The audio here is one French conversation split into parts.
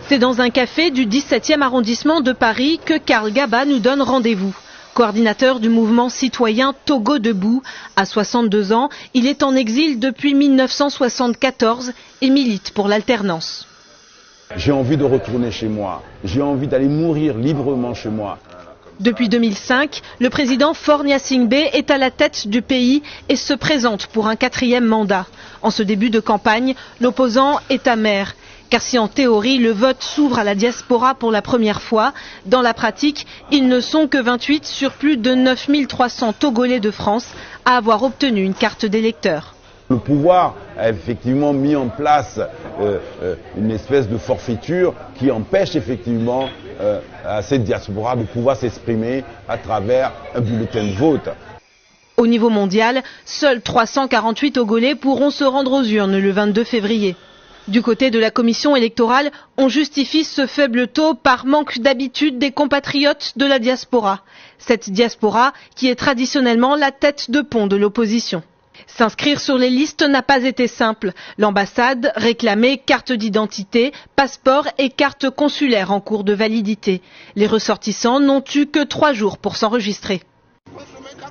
C'est dans un café du 17e arrondissement de Paris que Karl Gaba nous donne rendez-vous. Coordinateur du mouvement citoyen Togo Debout, à 62 ans, il est en exil depuis 1974 et milite pour l'alternance. J'ai envie de retourner chez moi, j'ai envie d'aller mourir librement chez moi. Depuis 2005, le président Faure Gnassingbé est à la tête du pays et se présente pour un 4e mandat. En ce début de campagne, l'opposant est amer. Car si en théorie le vote s'ouvre à la diaspora pour la première fois, dans la pratique, ils ne sont que 28 sur plus de 9300 Togolais de France à avoir obtenu une carte d'électeur. Le pouvoir a effectivement mis en place une espèce de forfaiture qui empêche effectivement à cette diaspora de pouvoir s'exprimer à travers un bulletin de vote. Au niveau mondial, seuls 348 Togolais pourront se rendre aux urnes le 22 février. Du côté de la commission électorale, on justifie ce faible taux par manque d'habitude des compatriotes de la diaspora. Cette diaspora qui est traditionnellement la tête de pont de l'opposition. S'inscrire sur les listes n'a pas été simple. L'ambassade réclamait carte d'identité, passeport et carte consulaire en cours de validité. Les ressortissants n'ont eu que 3 jours pour s'enregistrer.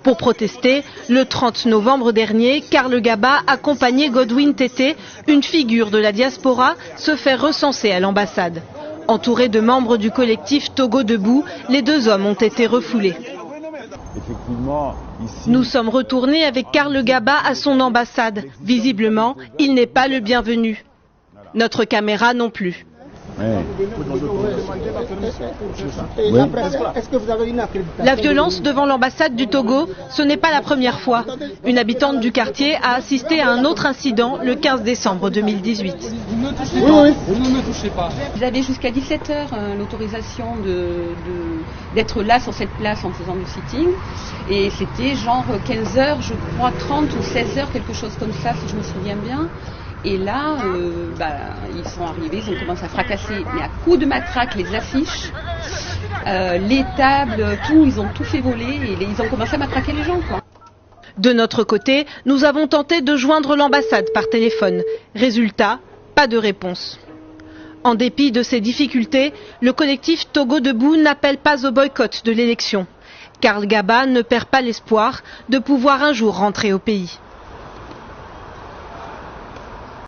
Pour protester, le 30 novembre dernier, Karl Gaba, accompagné Godwin Tété, une figure de la diaspora, se fait recenser à l'ambassade. Entourés de membres du collectif Togo Debout, les 2 hommes ont été refoulés. Nous sommes retournés avec Karl Gaba à son ambassade. Visiblement, il n'est pas le bienvenu. Notre caméra non plus. La violence devant l'ambassade du Togo, ce n'est pas la première fois. Une habitante du quartier a assisté à un autre incident le 15 décembre 2018. Vous ne me touchez pas. Vous avez jusqu'à 17h l'autorisation d'être là sur cette place en faisant du sitting. Et c'était genre 15h, je crois 30 ou 16h, quelque chose comme ça, si je me souviens bien. Et là, ils sont arrivés, ils ont commencé à fracasser, mais à coups de matraque, les affiches, les tables, tout, ils ont tout fait voler et ils ont commencé à matraquer les gens, quoi. De notre côté, nous avons tenté de joindre l'ambassade par téléphone. Résultat, pas de réponse. En dépit de ces difficultés, le collectif Togo Debout n'appelle pas au boycott de l'élection. Karl Gaba ne perd pas l'espoir de pouvoir un jour rentrer au pays.